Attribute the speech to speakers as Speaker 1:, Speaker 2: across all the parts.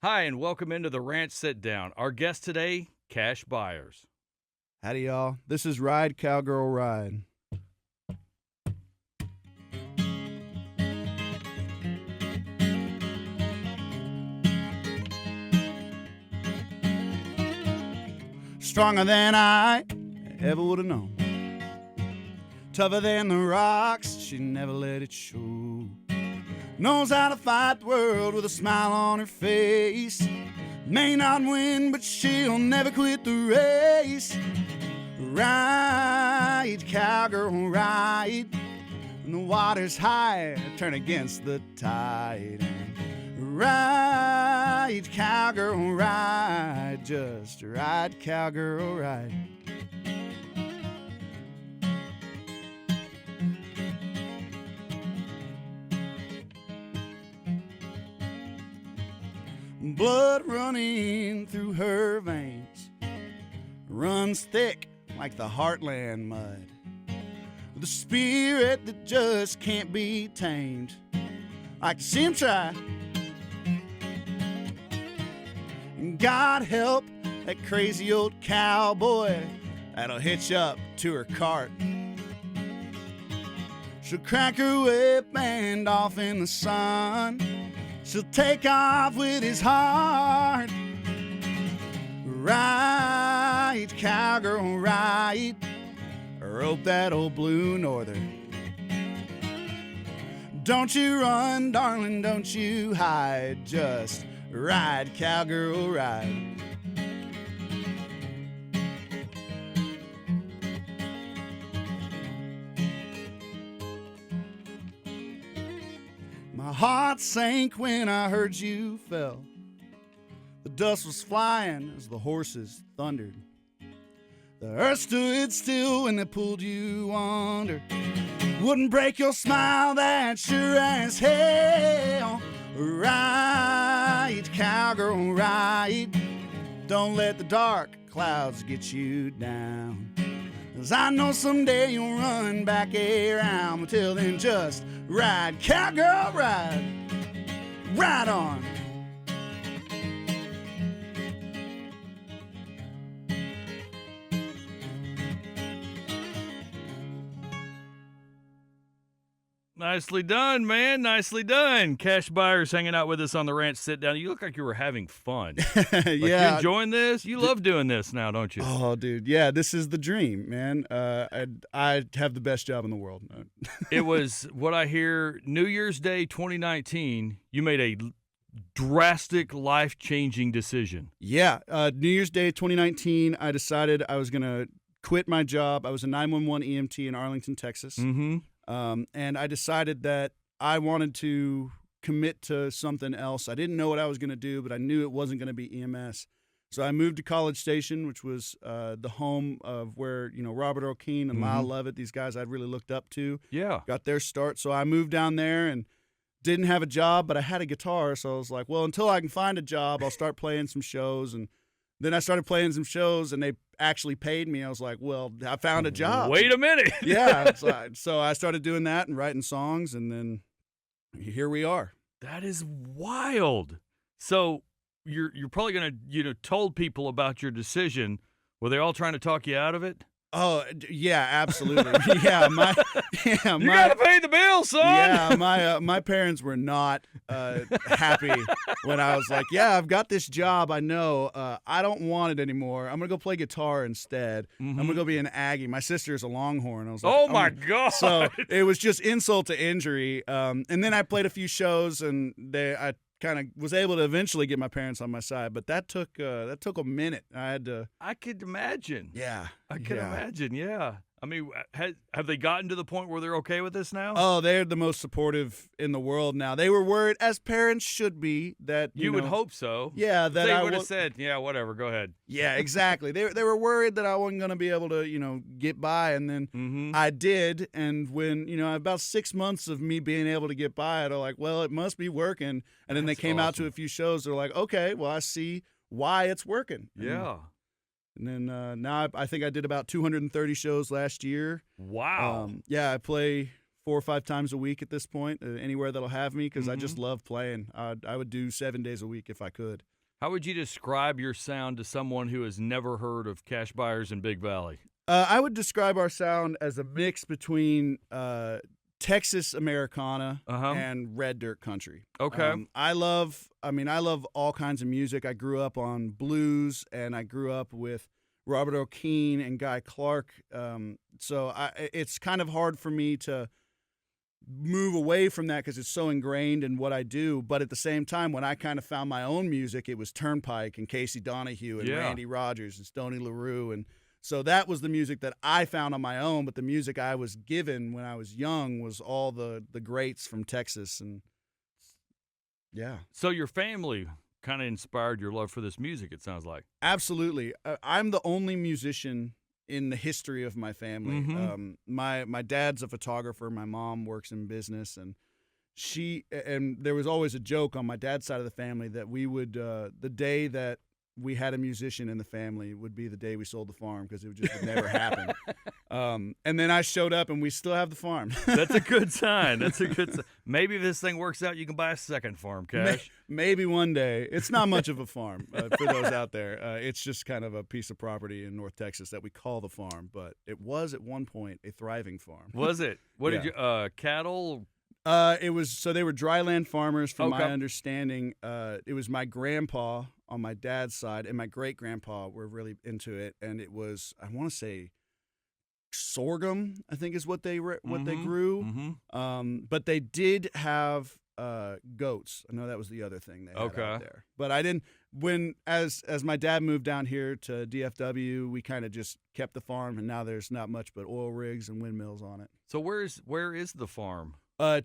Speaker 1: Hi, and welcome into the Ranch Sitdown. Our guest today, Cash Byers.
Speaker 2: Howdy, y'all. This is Ride, Cowgirl, Ride. Stronger than I ever would have known. Tougher than the rocks, she never let it show. Knows how to fight the world with a smile on her face. May not win, but she'll never quit the race. Ride, cowgirl, ride. When the water's high, turn against the tide. Ride, cowgirl, ride. Just ride, cowgirl, ride. Blood running through her veins runs thick like the heartland mud. The spirit that just can't be tamed. Like to see him try. And God help that crazy old cowboy that'll hitch up to her cart. She'll crack her whip and off in the sun. She'll take off with his heart. Ride, cowgirl, ride. Rope that old blue northern. Don't you run, darling, don't you hide. Just ride, cowgirl, ride. My heart sank when I heard you fell. The dust was flying as the horses thundered. The earth stood still when they pulled you under. Wouldn't break your smile, that's sure as hell. Ride, cowgirl, ride. Don't let the dark clouds get you down. 'Cause I know someday you'll run back around. Until then, just ride, cowgirl, ride. Ride on.
Speaker 1: Nicely done, man. Nicely done. Cash Byers hanging out with us on the Ranch Sitdown. You look like you were having fun.
Speaker 2: Yeah.
Speaker 1: You enjoying this? You love doing this now, don't you?
Speaker 2: Oh, dude. Yeah, this is the dream, man. I have the best job in the world.
Speaker 1: It was what I hear New Year's Day 2019. You made a drastic, life-changing decision.
Speaker 2: Yeah. New Year's Day 2019, I decided I was going to quit my job. I was a 911 EMT in Arlington, Texas.
Speaker 1: Mm-hmm.
Speaker 2: And I decided that I wanted to commit to something else. I didn't know what I was going to do, but I knew it wasn't going to be EMS. So I moved to College Station, which was the home of where, Robert Earl Keen and Lyle Lovett, these guys I'd really looked up to, got their start. So I moved down there and didn't have a job, but I had a guitar. So I was like, well, until I can find a job, I'll start playing some shows. And then I started playing some shows, and they actually paid me. I was like, well, I found a job.
Speaker 1: Wait a minute.
Speaker 2: Yeah. So I started doing that and writing songs, and then here we are.
Speaker 1: That is wild. So you're probably gonna told people about your decision. Were they all trying to talk you out of it?
Speaker 2: Oh yeah, absolutely. You gotta
Speaker 1: pay the bill, son.
Speaker 2: Yeah, my parents were not happy when I was like, yeah, I've got this job. I know. I don't want it anymore. I'm gonna go play guitar instead. I'm gonna go be an Aggie. My sister is a Longhorn. I was like,
Speaker 1: oh my God.
Speaker 2: So it was just insult to injury. And then I played a few shows, and I kind of was able to eventually get my parents on my side, but that took a minute.
Speaker 1: I could imagine.
Speaker 2: Yeah,
Speaker 1: I could imagine. Yeah. I mean, have they gotten to the point where they're okay with this now?
Speaker 2: Oh, they're the most supportive in the world now. They were worried, as parents should be, that
Speaker 1: you would hope so.
Speaker 2: Yeah, that
Speaker 1: they would have said, yeah, whatever, go ahead.
Speaker 2: Yeah, exactly. They were worried that I wasn't going to be able to get by, and then I did. And when about 6 months of me being able to get by, they're like, well, it must be working. And then they came out to a few shows. They're like, okay, well, I see why it's working.
Speaker 1: Yeah.
Speaker 2: And then now I think I did about 230 shows last year.
Speaker 1: Wow.
Speaker 2: Yeah, I play 4 or 5 times a week at this point, anywhere that'll have me, because I
Speaker 1: Mm-hmm.
Speaker 2: just love playing. I would do 7 days a week if I could.
Speaker 1: How would you describe your sound to someone who has never heard of Cash Byers and Big Valley?
Speaker 2: I would describe our sound as a mix between Texas Americana and red dirt country.
Speaker 1: Okay.
Speaker 2: I love all kinds of music. I grew up on blues, and I grew up with Robert O'Keefe and Guy Clark. So it's kind of hard for me to move away from that because it's so ingrained in what I do. But at the same time, when I kind of found my own music, it was Turnpike and Casey Donahue and Randy Rogers and Stoney LaRue. And so that was the music that I found on my own. But the music I was given when I was young was all the greats from Texas. And yeah.
Speaker 1: So your family kind of inspired your love for this music, it sounds like.
Speaker 2: Absolutely. I'm the only musician in the history of my family.
Speaker 1: Mm-hmm.
Speaker 2: My dad's a photographer. My mom works in business, and there was always a joke on my dad's side of the family that we would the day that we had a musician in the family would be the day we sold the farm, because it would never happen. And then I showed up, and we still have the farm.
Speaker 1: That's a good sign. That's a good sign. Maybe if this thing works out, you can buy a second farm, Cash.
Speaker 2: Maybe one day. It's not much of a farm for those out there. It's just kind of a piece of property in North Texas that we call the farm, but it was at one point a thriving farm.
Speaker 1: Was it? What did you cattle?
Speaker 2: It was, so they were dryland farmers, from my
Speaker 1: Okay.
Speaker 2: understanding. It was my grandpa on my dad's side, and my great grandpa were really into it, and it was, I want to say, sorghum, I think is what they grew.
Speaker 1: Mm-hmm.
Speaker 2: But they did have goats. I know that was the other thing they had
Speaker 1: Okay.
Speaker 2: out there. But I didn't. As my dad moved down here to DFW, we kind of just kept the farm, and now there's not much but oil rigs and windmills on it.
Speaker 1: So where is the farm?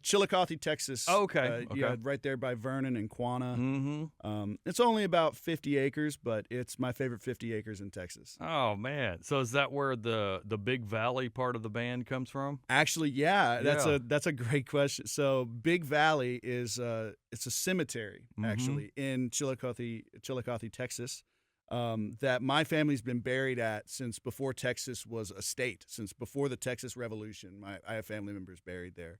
Speaker 2: Chillicothe, Texas.
Speaker 1: Oh, okay.
Speaker 2: Yeah, right there by Vernon and Quanah.
Speaker 1: Mm-hmm.
Speaker 2: It's only about 50 acres, but it's my favorite 50 acres in Texas.
Speaker 1: Oh man! So is that where the Big Valley part of the band comes from?
Speaker 2: Actually, yeah, that's a great question. So Big Valley is it's a cemetery actually in Chillicothe, Texas. That my family's been buried at since before Texas was a state, since before the Texas Revolution. I have family members buried there.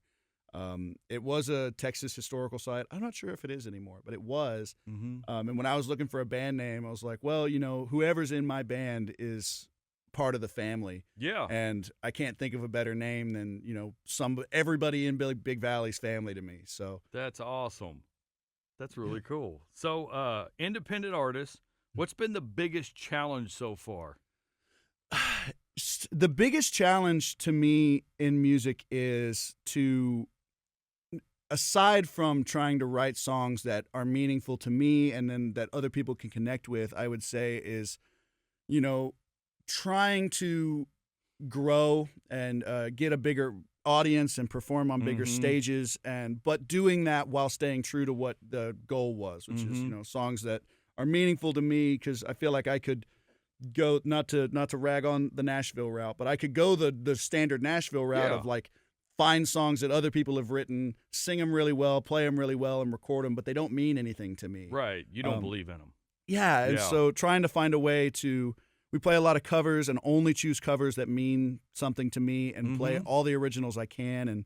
Speaker 2: It was a Texas historical site. I'm not sure if it is anymore, but it was.
Speaker 1: Mm-hmm.
Speaker 2: And when I was looking for a band name, I was like, well, whoever's in my band is part of the family.
Speaker 1: Yeah.
Speaker 2: And I can't think of a better name than, everybody in Big Valley's family to me. So
Speaker 1: That's awesome. That's really cool. So, independent artists, what's been the biggest challenge so far?
Speaker 2: the biggest challenge to me in music is to, aside from trying to write songs that are meaningful to me and then that other people can connect with, I would say is, trying to grow and get a bigger audience and perform on bigger stages, but doing that while staying true to what the goal was, which is, songs that are meaningful to me, because I feel like I could go, not to rag on the Nashville route, but I could go the standard Nashville route of like, find songs that other people have written, sing them really well, play them really well, and record them, but they don't mean anything to me.
Speaker 1: Right. You don't believe in them.
Speaker 2: Yeah, and so trying to find a way to, we play a lot of covers and only choose covers that mean something to me, and play all the originals I can, and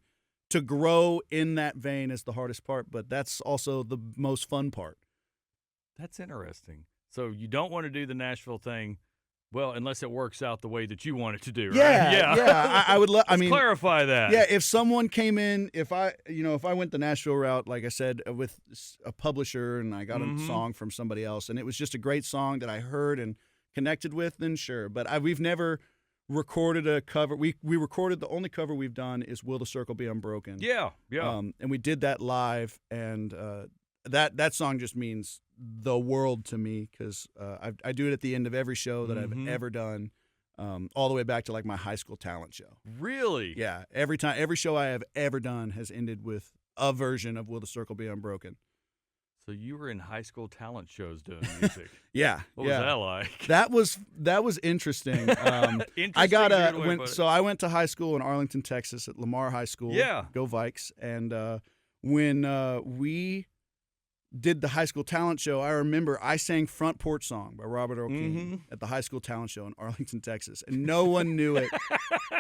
Speaker 2: to grow in that vein is the hardest part, but that's also the most fun part.
Speaker 1: That's interesting. So you don't want to do the Nashville thing, well, unless it works out the way that you want it to do, right?
Speaker 2: Yeah. I would.
Speaker 1: Let's clarify that.
Speaker 2: Yeah, if someone came in, if I went the Nashville route, like I said, with a publisher, and I got a song from somebody else, and it was just a great song that I heard and connected with, then sure. But we've never recorded a cover. We recorded, the only cover we've done is "Will the Circle Be Unbroken."
Speaker 1: Yeah.
Speaker 2: And we did that live, and that song just means the world to me, because I do it at the end of every show that I've ever done, all the way back to like my high school talent show.
Speaker 1: Really?
Speaker 2: Yeah. Every show I have ever done has ended with a version of "Will the Circle Be Unbroken."
Speaker 1: So you were in high school talent shows doing music.
Speaker 2: Yeah.
Speaker 1: What was that like?
Speaker 2: That was interesting. I got I went to high school in Arlington, Texas, at Lamar High School.
Speaker 1: Yeah.
Speaker 2: Go Vikes. And when we did the high school talent show, I remember I sang Front Porch Song by Robert Earl King
Speaker 1: Mm-hmm.
Speaker 2: at the high school talent show in Arlington, Texas. And no one knew it.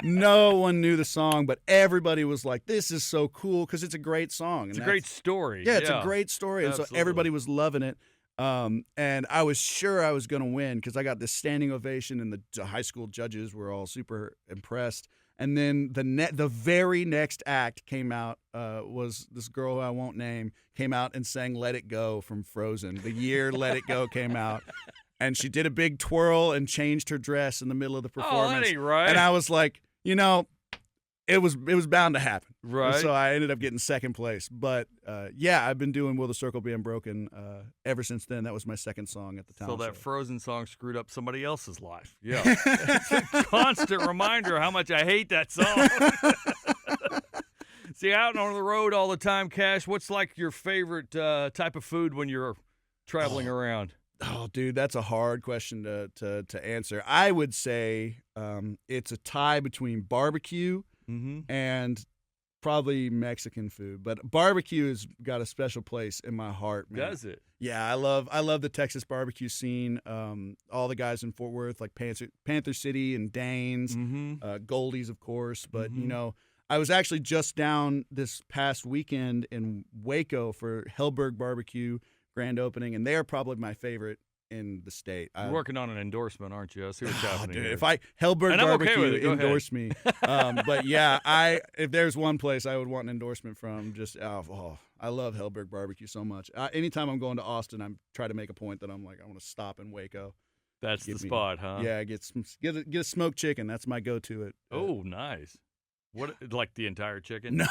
Speaker 2: No one knew the song, but everybody was like, this is so cool because it's a great song. And
Speaker 1: It's a great story.
Speaker 2: Yeah, it's a great story. And
Speaker 1: Absolutely.
Speaker 2: so everybody was loving it. And I was sure I was going to win because I got this standing ovation and the high school judges were all super impressed. And then the very next act came out, was this girl who I won't name, came out and sang Let It Go from Frozen. The year Let It Go came out. And she did a big twirl and changed her dress in the middle of the performance.
Speaker 1: Oh, that ain't right.
Speaker 2: And I was like, it was bound to happen.
Speaker 1: Right.
Speaker 2: So I ended up getting second place. But, yeah, I've been doing Will the Circle Be Unbroken ever since then. That was my second song at the talent
Speaker 1: So that
Speaker 2: show.
Speaker 1: Frozen song screwed up somebody else's life. Yeah. It's a constant reminder how much I hate that song. See, out on the road all the time, Cash, what's like your favorite type of food when you're traveling around?
Speaker 2: Oh, dude, that's a hard question to answer. I would say it's a tie between barbecue
Speaker 1: Mm-hmm.
Speaker 2: and probably Mexican food. But barbecue has got a special place in my heart, man.
Speaker 1: Does it?
Speaker 2: Yeah, I love the Texas barbecue scene. All the guys in Fort Worth, like Panther City and Danes,
Speaker 1: Mm-hmm.
Speaker 2: Goldie's, of course. But,
Speaker 1: Mhm.
Speaker 2: I was actually just down this past weekend in Waco for Hellberg Barbecue grand opening, and they're probably my favorite in the state.
Speaker 1: You're working on an endorsement, aren't you? I see what's happening
Speaker 2: Dude,
Speaker 1: here.
Speaker 2: if Hellberg
Speaker 1: And I'm okay
Speaker 2: Barbecue
Speaker 1: with it. Go ahead.
Speaker 2: endorse me. But yeah, if there's one place I would want an endorsement from, I love Hellberg Barbecue so much. Anytime I'm going to Austin, I'm try to make a point that I'm like, I want to stop in Waco.
Speaker 1: That's the
Speaker 2: Give me-
Speaker 1: spot, huh?
Speaker 2: Yeah, get a smoked chicken. That's my go-to.
Speaker 1: Oh, nice. What, like the entire chicken?
Speaker 2: No,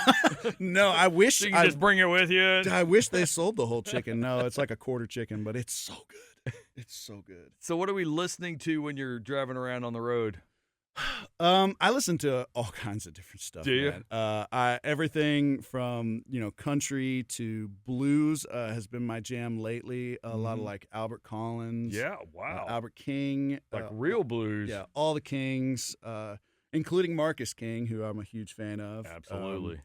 Speaker 2: no. I wish
Speaker 1: So you can just bring it with you?
Speaker 2: I wish they sold the whole chicken. No, it's like a quarter chicken, but it's so good. It's so good.
Speaker 1: So what are we listening to when you're driving around on the road?
Speaker 2: I listen to all kinds of different stuff.
Speaker 1: Do you?
Speaker 2: Man. Everything from country to blues has been my jam lately. A lot of like Albert Collins.
Speaker 1: Yeah, wow.
Speaker 2: Albert King.
Speaker 1: Like real blues.
Speaker 2: Yeah, all the Kings, including Marcus King, who I'm a huge fan of.
Speaker 1: Absolutely.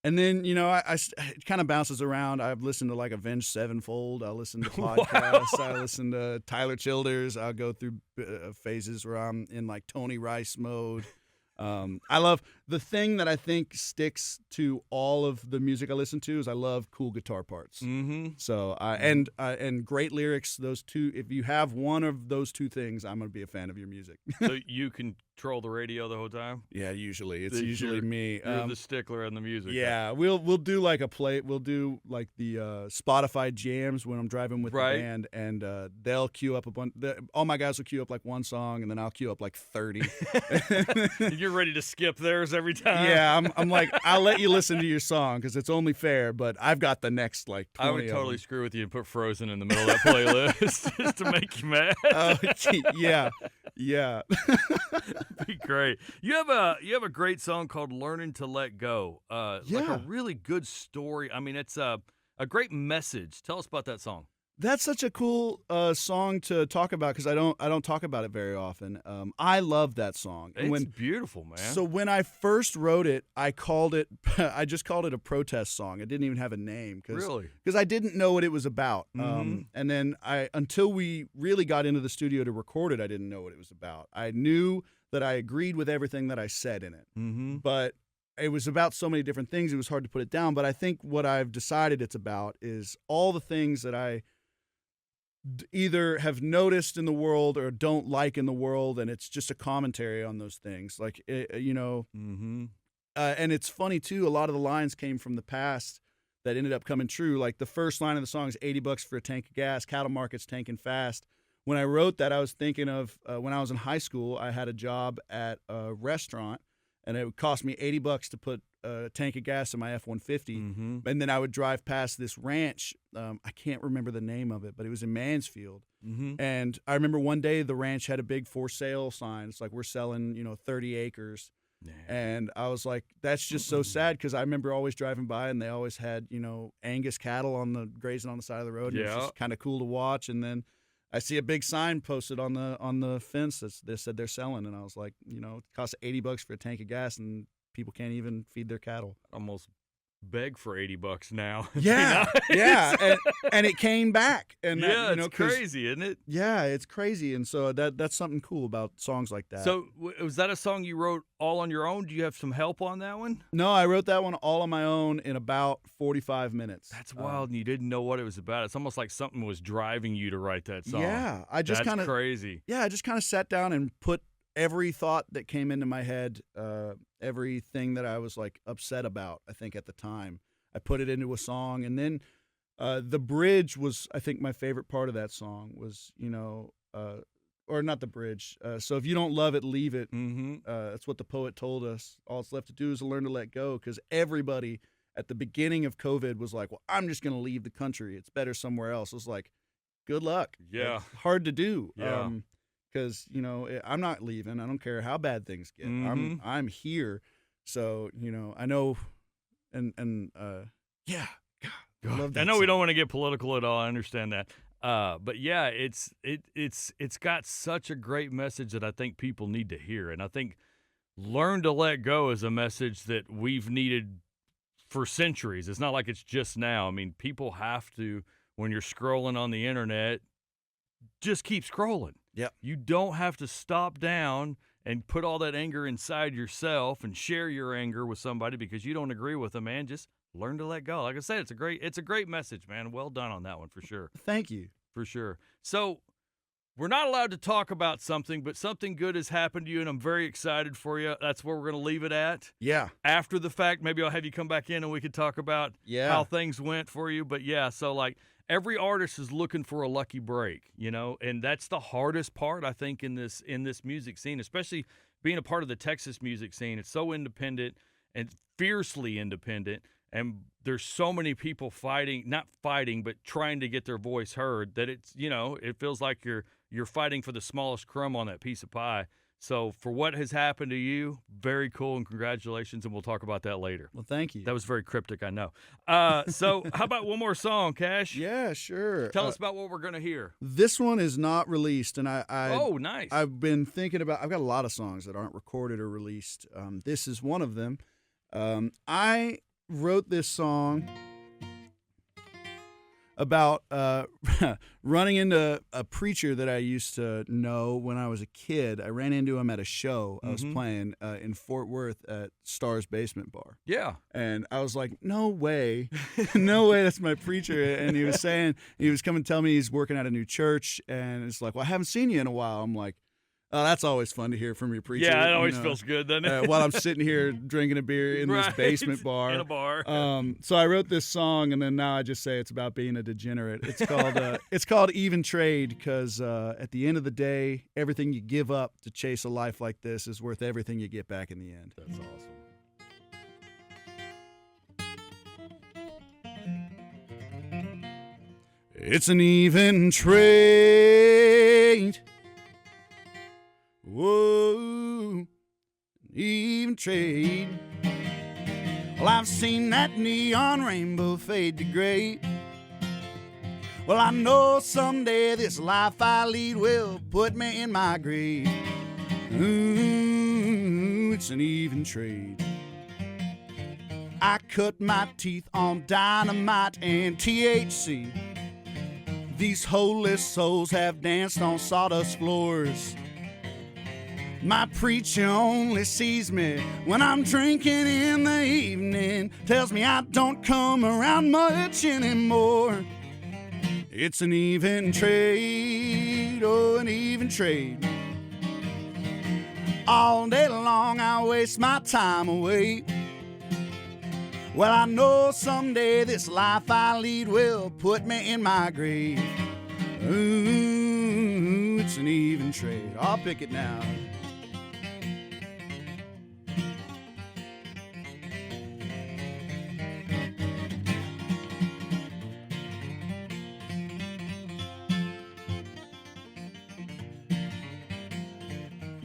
Speaker 2: And then, it kind of bounces around. I've listened to like Avenged Sevenfold. I listen to podcasts. I listen to Tyler Childers. I'll go through phases where I'm in like Tony Rice mode. I love the thing that I think sticks to all of the music I listen to is I love cool guitar parts.
Speaker 1: Mm-hmm.
Speaker 2: So and great lyrics. Those two. If you have one of those two things, I'm gonna be a fan of your music.
Speaker 1: So you control the radio the whole time?
Speaker 2: Yeah, usually it's
Speaker 1: So
Speaker 2: usually me.
Speaker 1: You're the stickler on the music.
Speaker 2: Yeah, we'll do like we'll do like the Spotify jams when I'm driving with
Speaker 1: Right.
Speaker 2: the band, and they'll queue up a bunch. All my guys will queue up like one song, and then I'll queue up like 30.
Speaker 1: You're ready to skip theirs every time?
Speaker 2: Yeah, I'm like, I'll let you listen to your song because it's only fair, but I've got the next like 20
Speaker 1: I would
Speaker 2: of
Speaker 1: totally
Speaker 2: them.
Speaker 1: screw with you and put Frozen in the middle of that playlist just to make you mad.
Speaker 2: Oh, yeah.
Speaker 1: Be great. You have a great song called "Learning to Let Go." Like
Speaker 2: Yeah.
Speaker 1: a really good story. I mean, it's a great message. Tell us about that song.
Speaker 2: That's such a cool song to talk about because I don't talk about it very often. I love that song. And
Speaker 1: It's beautiful, man.
Speaker 2: So when I first wrote it, I just called it a protest song. It didn't even have a name
Speaker 1: Really?
Speaker 2: because I didn't know what it was about.
Speaker 1: Mhm.
Speaker 2: And then until we really got into the studio to record it, I didn't know what it was about. I knew that I agreed with everything that I said in it,
Speaker 1: Mm-hmm.
Speaker 2: but it was about so many different things. It was hard to put it down. But I think what I've decided it's about is all the things that I either have noticed in the world or don't like in the world, and it's just a commentary on those things. Like,
Speaker 1: Mm-hmm.
Speaker 2: and it's funny too. A lot of the lines came from the past that ended up coming true. Like the first line of the song is $80 for a tank of gas. Cattle market's tanking fast. When I wrote that, I was thinking of when I was in high school. I had a job at a restaurant, and it would cost me $80 to put a tank of gas in my F-150.
Speaker 1: Mm-hmm.
Speaker 2: And then I would drive past this ranch. I can't remember the name of it, but it was in Mansfield.
Speaker 1: Mm-hmm.
Speaker 2: And I remember one day the ranch had a big for sale sign. It's like, we're selling, 30 acres. And I was like, that's just so sad because I remember always driving by and they always had, Angus cattle grazing on the side of the road. And it was
Speaker 1: Yeah.
Speaker 2: just kind of cool to watch. And then I see a big sign posted on the fence that said they're selling. And I was like, it costs $80 for a tank of gas and people can't even feed their cattle.
Speaker 1: Almost beg for $80 now.
Speaker 2: Yeah, yeah, and it came back, and that,
Speaker 1: yeah,
Speaker 2: you know,
Speaker 1: it's crazy, isn't it?
Speaker 2: Yeah, it's crazy, and so that's something cool about songs like that.
Speaker 1: So was that a song you wrote all on your own? Do you have some help on that one?
Speaker 2: No, I wrote that one all on my own in about 45 minutes.
Speaker 1: That's wild, and you didn't know what it was about. It's almost like something was driving you to write that song.
Speaker 2: Yeah, I just kind of
Speaker 1: crazy.
Speaker 2: Yeah, I just kind of sat down and put every thought that came into my head, everything that I was like upset about, I think at the time, I put it into a song. And then the bridge was, I think, my favorite part of that song was, you know, or not the bridge. So if you don't love it, leave it.
Speaker 1: Mm-hmm.
Speaker 2: That's what the poet told us. All it's left to do is learn to let go, because everybody at the beginning of COVID was like, well, I'm just going to leave the country. It's better somewhere else. It was like, good luck.
Speaker 1: Yeah.
Speaker 2: It's hard to do.
Speaker 1: Yeah.
Speaker 2: Because, you know, I'm not leaving. I don't care how bad things get.
Speaker 1: Mm-hmm.
Speaker 2: I'm here. So, you know, I know, and yeah. God, I love that
Speaker 1: I know we
Speaker 2: song.
Speaker 1: don't want to get political at all. I understand that. But yeah, it's got such a great message that I think people need to hear. And I think learn to let go is a message that we've needed for centuries. It's not like it's just now. I mean, people have to, when you're scrolling on the internet, just keep scrolling.
Speaker 2: Yeah.
Speaker 1: You don't have to stop down and put all that anger inside yourself and share your anger with somebody because you don't agree with them, man. Just learn to let go. Like I said, it's a great message, man. Well done on that one for sure.
Speaker 2: Thank you.
Speaker 1: For sure. So we're not allowed to talk about something, but something good has happened to you, and I'm very excited for you. That's where we're going to leave it at.
Speaker 2: Yeah.
Speaker 1: After the fact, maybe I'll have you come back in and we could talk about how things went for you. But yeah, so like every artist is looking for a lucky break, you know, and that's the hardest part, I think, in this music scene, especially being a part of the Texas music scene. It's so independent and fiercely independent. And there's so many people not fighting, but trying to get their voice heard that it's, you know, it feels like you're fighting for the smallest crumb on that piece of pie. So for what has happened to you, very cool, and congratulations, and we'll talk about that later.
Speaker 2: Well, thank you.
Speaker 1: That was very cryptic, I know. So how about one more song, Cash?
Speaker 2: Yeah, sure.
Speaker 1: Tell us about what we're going to hear.
Speaker 2: This one is not released, and
Speaker 1: Oh, nice.
Speaker 2: I've been thinking about, I've got a lot of songs that aren't recorded or released. This is one of them. I wrote this song about running into a preacher that I used to know when I was a kid. I ran into him at a show I was playing in Fort Worth at Star's Basement Bar.
Speaker 1: Yeah.
Speaker 2: And I was like, no way, no way, that's my preacher. And he was saying, he was coming to tell me he's working at a new church. And it's like, well, I haven't seen you in a while. I'm like, oh, that's always fun to hear from your preacher.
Speaker 1: Yeah, it always feels good, doesn't it?
Speaker 2: While I'm sitting here drinking a beer in this basement bar.
Speaker 1: In a bar.
Speaker 2: So I wrote this song, and then now I just say it's about being a degenerate. It's called Even Trade, because at the end of the day, everything you give up to chase a life like this is worth everything you get back in the end.
Speaker 1: That's awesome.
Speaker 2: It's an even trade. Whoa, even trade. Well, I've seen that neon rainbow fade to gray. Well, I know someday this life I lead will put me in my grave. Ooh, it's an even trade. I cut my teeth on dynamite and THC. These holy souls have danced on sawdust floors. My preacher only sees me when I'm drinking in the evening. Tells me I don't come around much anymore. It's an even trade, oh, an even trade. All day long I waste my time away. Well, I know someday this life I lead will put me in my grave. Ooh, it's an even trade. I'll pick it now.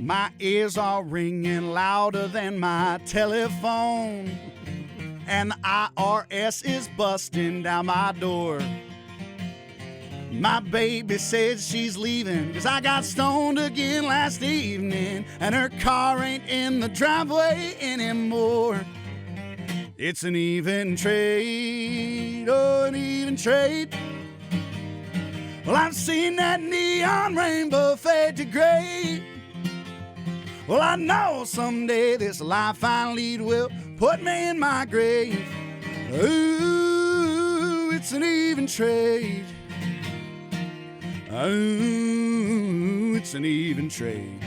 Speaker 2: My ears are ringing louder than my telephone, and the IRS is busting down my door. My baby says she's leaving 'cause I got stoned again last evening, and her car ain't in the driveway anymore. It's an even trade, oh, an even trade. Well, I've seen that neon rainbow fade to gray. Well, I know someday this life I lead will put me in my grave. Ooh, it's an even trade. Ooh, it's an even trade.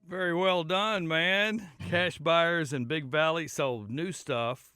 Speaker 1: Very well done, man. Cash Byers and Big Valley. So, new stuff.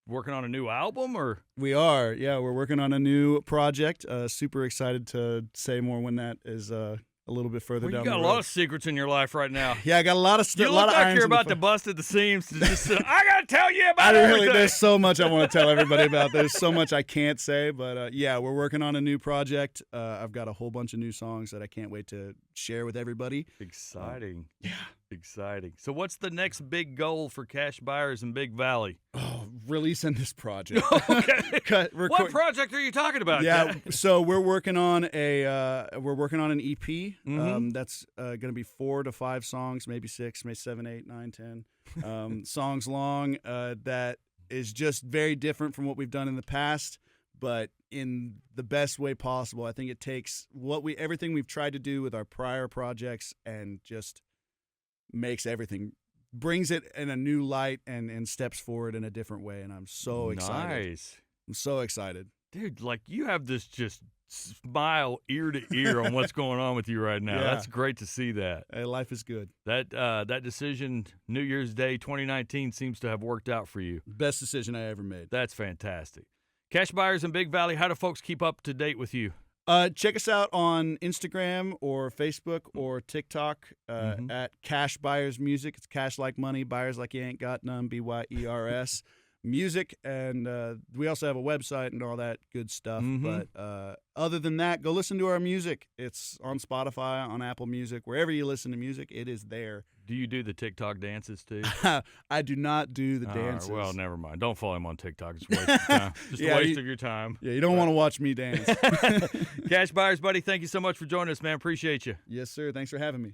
Speaker 1: Working on a new album, or?
Speaker 2: We are, yeah. We're working on a new project. Super excited to say more when that is a little bit further down the road.
Speaker 1: You got a lot of secrets in your life right now.
Speaker 2: Yeah, I got a lot of stuff.
Speaker 1: You look like you're about to bust at the seams. To just, I got to tell you about everything.
Speaker 2: There's so much I want to tell everybody about. There's so much I can't say, but yeah, we're working on a new project. I've got a whole bunch of new songs that I can't wait to share with everybody.
Speaker 1: Exciting.
Speaker 2: Yeah.
Speaker 1: Exciting. So what's the next big goal for Cash Byers and Big Valley?
Speaker 2: Oh, releasing this project.
Speaker 1: Okay. What project are you talking about?
Speaker 2: Yeah, so we're working on an EP. That's going to be 4 to 5 songs, maybe 6, maybe 7, 8, 9, 10 songs long. That is just very different from what we've done in the past, but in the best way possible. I think it takes everything we've tried to do with our prior projects and just brings it in a new light and steps forward in a different way, and I'm so excited.
Speaker 1: Nice.
Speaker 2: I'm so excited.
Speaker 1: Dude, like you have this just smile ear to ear on what's going on with you right now.
Speaker 2: Yeah.
Speaker 1: That's great to see that.
Speaker 2: Hey, life is good.
Speaker 1: That decision, New Year's Day 2019, seems to have worked out for you.
Speaker 2: Best decision I ever made.
Speaker 1: That's fantastic. Cash Byers and Big Valley, how do folks keep up to date with you?
Speaker 2: Check us out on Instagram or Facebook or TikTok at Cash Byers Music. It's cash like money, Byers like you ain't got none, BYERS music. And we also have a website and all that good stuff. But other than that, go listen to our music. It's on Spotify, on Apple Music, wherever you listen to music, it is there.
Speaker 1: Do you do the TikTok dances too?
Speaker 2: I do not do the dances.
Speaker 1: Well, never mind. Don't follow him on TikTok. It's a waste of time. Just a waste of your time.
Speaker 2: Yeah, you don't want to watch me dance.
Speaker 1: Cash Byers, buddy, thank you so much for joining us, man. Appreciate you.
Speaker 2: Yes, sir. Thanks for having me.